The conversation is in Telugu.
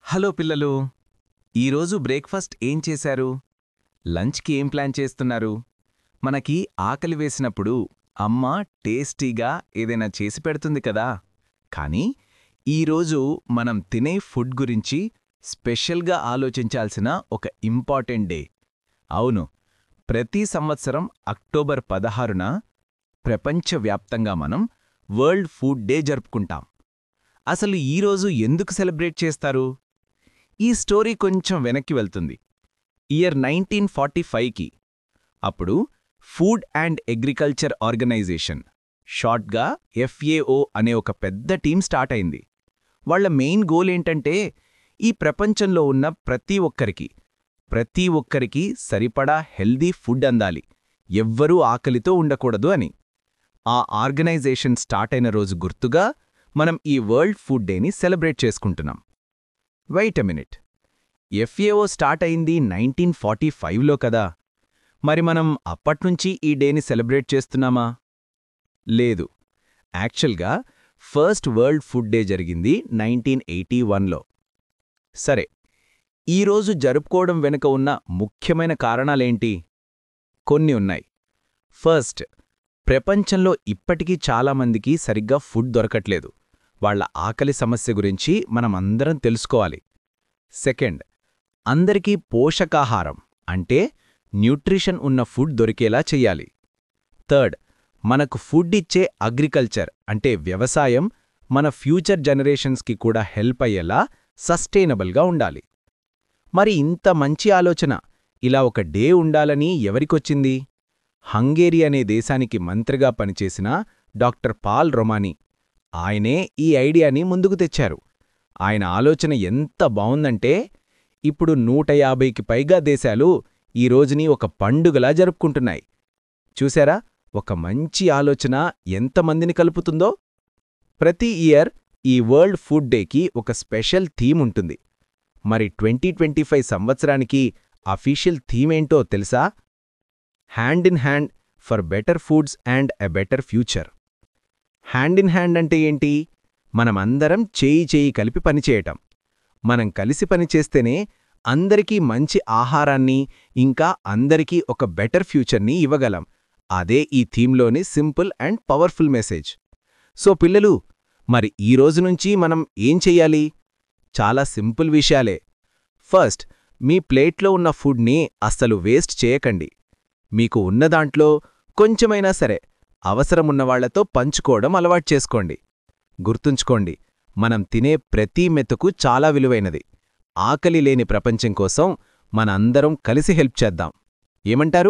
హలో పిల్లలు, ఈరోజు బ్రేక్ఫాస్ట్ ఏం చేశారు? లంచ్కి ఏం ప్లాన్ చేస్తున్నారు? మనకి ఆకలి వేసినప్పుడు అమ్మ టేస్టీగా ఏదైనా చేసి పెడుతుంది కదా. కానీ ఈరోజు మనం తినే ఫుడ్ గురించి స్పెషల్గా ఆలోచించాల్సిన ఒక ఇంపార్టెంట్ డే. అవును, ప్రతి సంవత్సరం అక్టోబర్ 16న ప్రపంచవ్యాప్తంగా మనం వరల్డ్ ఫుడ్ డే జరుపుకుంటాం. అసలు ఈరోజు ఎందుకు సెలబ్రేట్ చేస్తారు? ఈ స్టోరీ కొంచెం వెనక్కి వెళ్తుంది. ఇయర్ 1945కి. అప్పుడు ఫుడ్ అండ్ అగ్రికల్చర్ ఆర్గనైజేషన్, షార్ట్గా FAO అనే ఒక పెద్ద టీం స్టార్ట్ అయింది. వాళ్ల మెయిన్ గోల్ ఏంటంటే ఈ ప్రపంచంలో ఉన్న ప్రతి ఒక్కరికి సరిపడా హెల్దీ ఫుడ్ అందాలి, ఎవ్వరూ ఆకలితో ఉండకూడదు అని. ఆ ఆర్గనైజేషన్ స్టార్ట్ అయిన రోజు గుర్తుగా మనం ఈ వరల్డ్ ఫుడ్ డేని సెలబ్రేట్ చేసుకుంటున్నాం. Wait a minute, FAO start అయింది 1945లో కదా. మరి మనం అప్పట్నుంచి ఈ డేని సెలబ్రేట్ చేస్తున్నామా? లేదు. యాక్చువల్గా ఫస్ట్ వరల్డ్ ఫుడ్ డే జరిగింది 1981లో. సరే, ఈరోజు జరుపుకోవడం వెనుక ఉన్న ముఖ్యమైన కారణాలేంటి? కొన్ని ఉన్నాయి. ఫస్ట్, ప్రపంచంలో ఇప్పటికీ చాలామందికి సరిగ్గా ఫుడ్ దొరకట్లేదు. వాళ్ల ఆకలి సమస్య గురించి మనమందరం తెలుసుకోవాలి. సెకండ్, అందరికీ పోషకాహారం అంటే న్యూట్రిషన్ ఉన్న ఫుడ్ దొరికేలా చెయ్యాలి. థర్డ్, మనకు ఫుడ్ ఇచ్చే అగ్రికల్చర్ అంటే వ్యవసాయం మన ఫ్యూచర్ జనరేషన్స్కి కూడా హెల్ప్ అయ్యేలా సస్టైనబుల్గా ఉండాలి. మరి ఇంత మంచి ఆలోచన, ఇలా ఒక డే ఉండాలని ఎవరికొచ్చింది? హంగేరి అనే దేశానికి మంత్రిగా పనిచేసిన డాక్టర్ పాల్ రొమానీ. ఆయనే ఈ ఐడియాని ముందుకు తెచ్చారు. ఆయన ఆలోచన ఎంత బావుందంటే ఇప్పుడు 150కి పైగా దేశాలు ఈ రోజుని ఒక పండుగలా జరుపుకుంటున్నాయి. చూశారా, ఒక మంచి ఆలోచన ఎంతమందిని కలుపుతుందో? ప్రతి ఇయర్ ఈ వరల్డ్ ఫుడ్ డేకి ఒక స్పెషల్ థీమ్ ఉంటుంది. మరి 2025 సంవత్సరానికి అఫీషియల్ థీమ్ ఏంటో తెలుసా? Hand in hand for better foods and a better future. Hand in hand అంటే ఏంటి? మనమందరం చేయి కలిపి పనిచేయటం. మనం కలిసి పనిచేస్తేనే అందరికీ మంచి ఆహారాన్ని, ఇంకా అందరికీ ఒక బెటర్ ఫ్యూచర్ని ఇవ్వగలం. అదే ఈ థీమ్లోని simple and powerful message. So పిల్లలు, మరి ఈ రోజు నుంచి మనం ఏం చెయ్యాలి? చాలా సింపుల్ విషయాలే. ఫస్ట్, మీ ప్లేట్లో ఉన్న ఫుడ్ని అస్సలు వేస్ట్ చేయకండి. మీకు ఉన్నదాంట్లో కొంచెమైనా సరే అవసరమున్నవాళ్లతో పంచుకోవడం అలవాటు చేసుకోండి. గుర్తుంచుకోండి, మనం తినే ప్రతి మెతుకు చాలా విలువైనది. ఆకలి లేని ప్రపంచం కోసం మనందరం కలిసి హెల్ప్ చేద్దాం. ఏమంటారు?